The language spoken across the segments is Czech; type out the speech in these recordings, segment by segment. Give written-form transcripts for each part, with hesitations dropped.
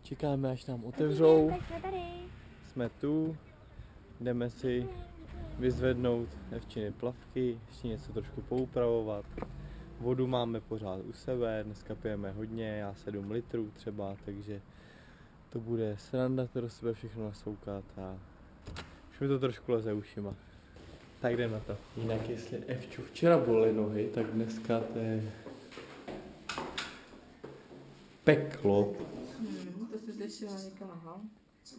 Čekáme, až nám otevřou. Jsme tu. Jdeme si vyzvednout Evčiny plavky, ještě něco trošku poupravovat. Vodu máme pořád u sebe, dneska pijeme hodně, já 7 litrů třeba, takže to bude sranda to do sebe všechno nasoukat a už mi to trošku leze ušima. Tak jdem na to. Jinak jestli Evču včera bolely nohy, tak dneska to je peklo. To se zešila někam, aha.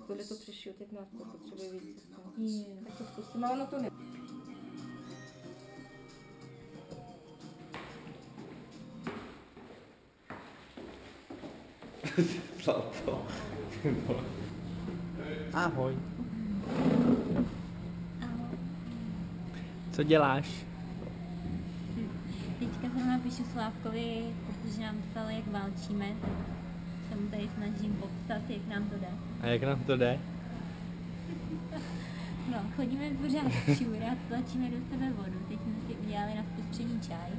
Tohle to přešiju, teď nás to potřebuje víc. Tak to zkusím, ale ono to ne. Zlato. Ahoj. Co děláš? Teďka jsem napíšu Slávkovi, protože nám psal, jak válčíme, tak se mu tady snažím popsat, jak nám to jde. A jak nám to jde? No, chodíme pořád čůrat, tlačíme do sebe vodu, teď jsme si udělali na vpustření čaj.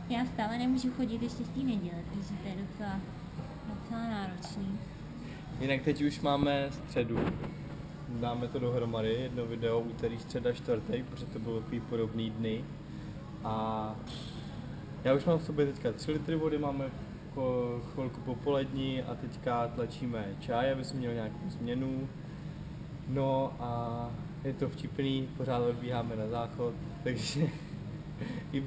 Já stále nemůžu chodit ještě z té neděle, takže to je docela náročný. Jinak teď už máme středu. Dáme to dohromady, jedno video, úterý, středa, čtvrtek, protože to bylo takový podobný dny. A já už mám v sobě teďka 3 litry vody, máme chvilku popolední a teďka tlačíme čaj, aby jsme měli nějakou změnu. No a je to vtipný, pořád odbíháme na záchod, takže i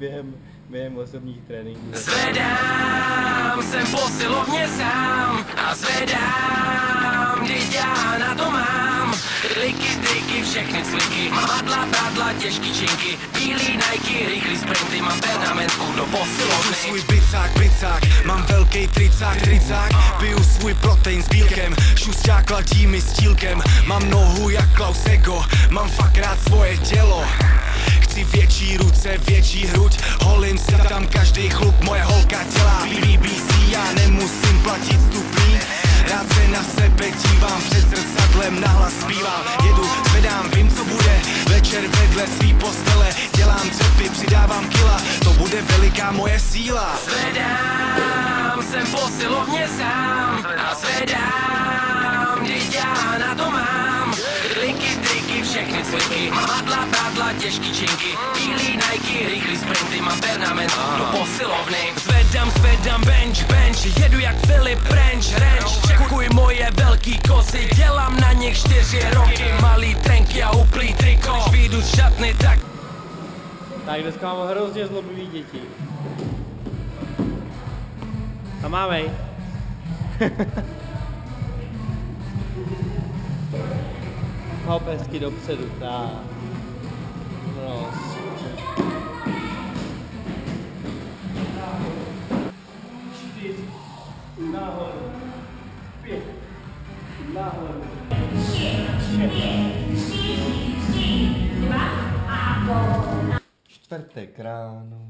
během osobních tréninků. Zvedám, jsem posilovně sám a zvedám, když já na to mám. Kliky, triky, všechny cviky, madla, prádla, těžký činky, bílý Nike, rychlý sprinty, mám pernamentku do posilovny. Svůj bicák, mám velký tricák, piju svůj protein s bílkem, šusťák ladí mi stílkem, mám nohu jak Klausego, mám fakt rád svoje tělo. Chci větší ruce, větší hruď, holím se tam každý chlup, moje holka dělá BBC, já nemusím platit vstupný. Rád se na sebe dívám, před zrcadlem nahlas zpívám. Jedu, zvedám, vím co bude, večer vedle svý postele. Dělám dřepy, přidávám kila, to bude veliká moje síla. Zvedám, jsem posilovně sám a zvedám, když já na to mám. Kliky, triky, všechny cviky, madla, prádla, těžký činky, bílý Nike, rychlý sprinty, mám pernamentku do posilovny. Zvedám, bench, jedu jak Filip Ranch, čekuj moje velký kosy, dělám na nich 4 roky, malý trenky a uplý triko, když vyjdu z šatny, tak... Tak dneska mám hrozně zlobivý děti. A mávej. Hop hezky dopředu, tak. No. Nahoru. 5. Nahoru. 6. Čtvrtek ráno.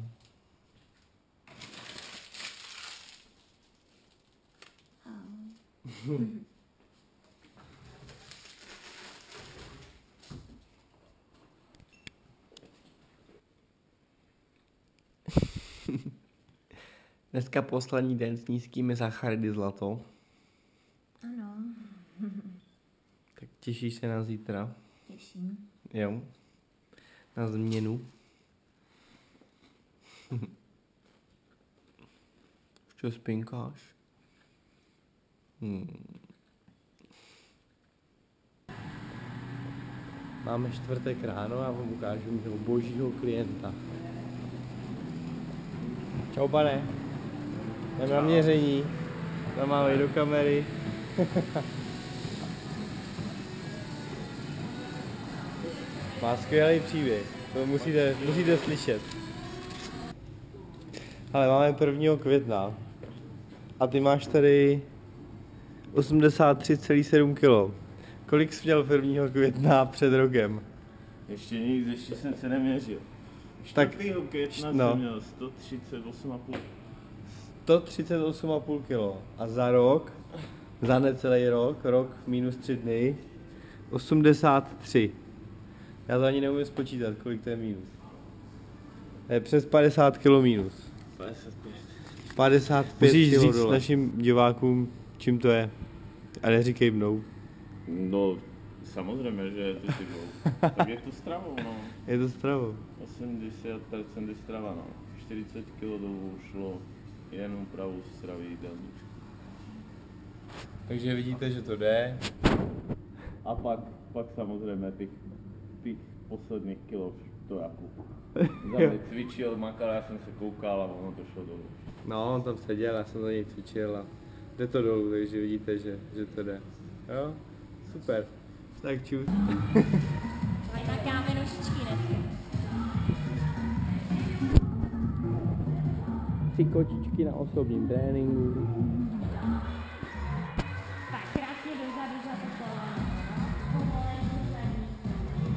Dneska poslední den s nízkými sacharidy zlato. Ano. Tak těšíš se na zítra? Těším. Jo. Na změnu. Co spinkáš? Máme čtvrtek ráno a vám ukážu mého božího klienta. Čau pane. Jdeme na měření. Tam máme do kamery. Má skvělý příběh. To musíte slyšet. Ale máme 1. května. A ty máš tady 83,7 kg. Kolik jsi měl 1. května před rokem? Ještě nic, ještě jsem se neměřil. 4. května jsem měl 138,5. 138,5 kg. A za rok, za necelý rok minus 3 dny, 83. Já to ani neumím spočítat, kolik to je minus. To je přes 50 kg minus. 55. 55 Musíš kg říct dole. Našim divákům, Čím to je? A neříkej mnou. No, samozřejmě, že je to chybou. Tak je to stravou, no. Je to stravou. 80% je strava, no. 40 kg dolů šlo jen úpravu stravy jídelníčku. Takže vidíte, že to jde. A pak samozřejmě těch posledních kilo stojáků. Za mě cvičil, makal, já jsem se koukal a ono to šlo dolů. No, on tam seděl, já jsem za něj cvičil a jde to dolů, takže vidíte, že to jde. Jo? Super. Tak čus. Makáme nožičky dneska. 3 kočičky na osobním tréninku. Tak krásně dozadu za to koleno. Pomalejku zadní.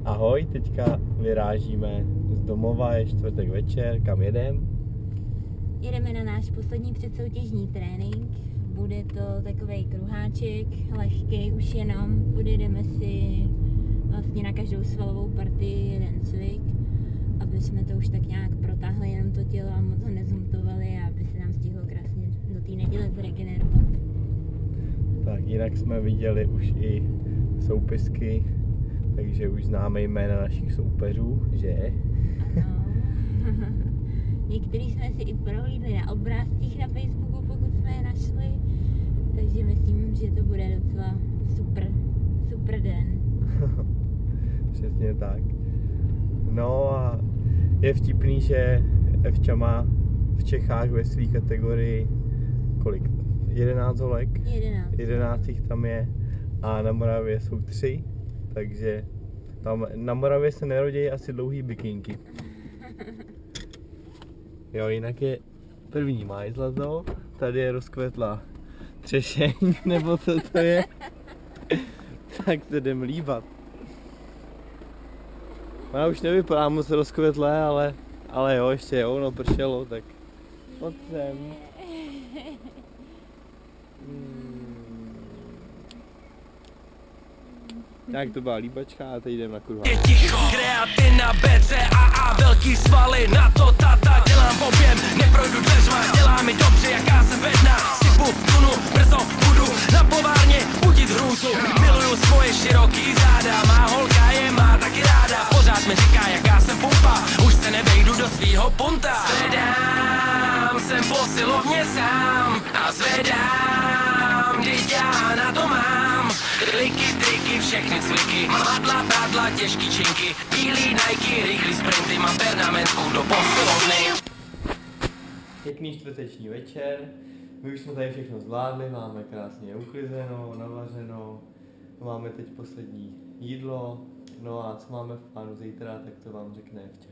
Ahoj, teďka vyrážíme z domova, je čtvrtek večer, kam jedem? Jedeme na náš poslední předsoutěžní trénink. Bude to takovej kruháček, lehký už jenom. Budeme si vlastně na každou svalovou partii jeden cvik, aby jsme to už tak nějak protáhli jenom to tělo a moc ho nezhumtovali a aby se nám stihlo krásně do té neděle zregenerovat. Tak jinak jsme viděli už i soupisky, takže už známe jména našich soupeřů, že? Ano. Některý jsme si i prohlídli na obrázcích na Facebooku, pokud jsme je našli. Takže myslím, že to bude docela super den. Přesně tak. No a je vtipný, že Evča má v Čechách ve své kategorii kolik? 11 holek? 11 jich tam je a na Moravě jsou 3, takže tam na Moravě se nerodí asi dlouhý bikínky. Jo, jinak je první máj zlato, tady je rozkvetlá třešeň, nebo co to je, tak se jdem líbat. Ona už nevypadá moc rozkvetlé, ale jo, ještě jo, no pršelo, tak pojď sem. Tak to byla líbačka a teď jdem na kruha. Je ticho, kreatina, BCAA, velký svaly, na to tata. Dělám objem, neprojdu dveřma, dělá mi dobře, jaká jsem bedna. Sypu tunu, brzo budu na povárně budit hrůzu. Miluju svoje široký záda, má holka je má taky ráda. Pořád mi říká, jaká jsem pumpa, už se nevejdu do svýho punta. Zvedám, jsem posilovně sám a zvedám, když já na to mám. Kliky, triky, všechny cviky, madla, prádla, těžký činky, bílý Nike, rychlý sprinty, mám pernamentku do posilovny. Pěkný čtvrteční večer, my už jsme tady všechno zvládli, máme krásně uklizeno, navařeno, máme teď poslední jídlo, no a co máme v plánu zítra, tak to vám řekne Evča.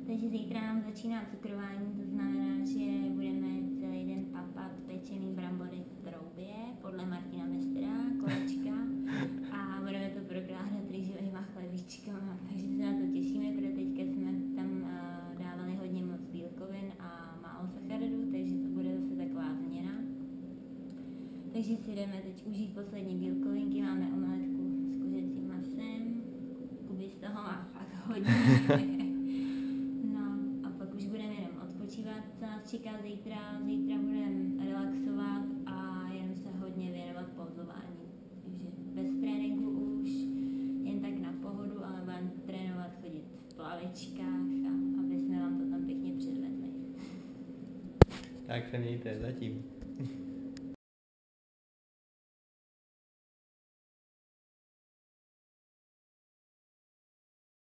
Takže zítra nám začíná cukrování, to znamená, že budeme celý den papat pečený brambory v troubě podle Martina Mistera, kolečka, a budeme to prokládat rýžovýma chlebíčkama, takže se na to těšíme, protože teďka jsme tam dávali hodně moc bílkovin a málo sacharidů, takže to bude zase taková změna. Takže si jdeme teď užít poslední bílkovinky, máme omeletku s kuřecím masem, Kuby z toho má fakt hodně. Co nás čeká zítra budeme relaxovat a jen se hodně věnovat pauzování. Takže bez tréninku už, jen tak na pohodu, ale budeme trénovat, chodit v plavečkách, a aby jsme vám to tam pěkně předvedli. Tak se mějte zatím.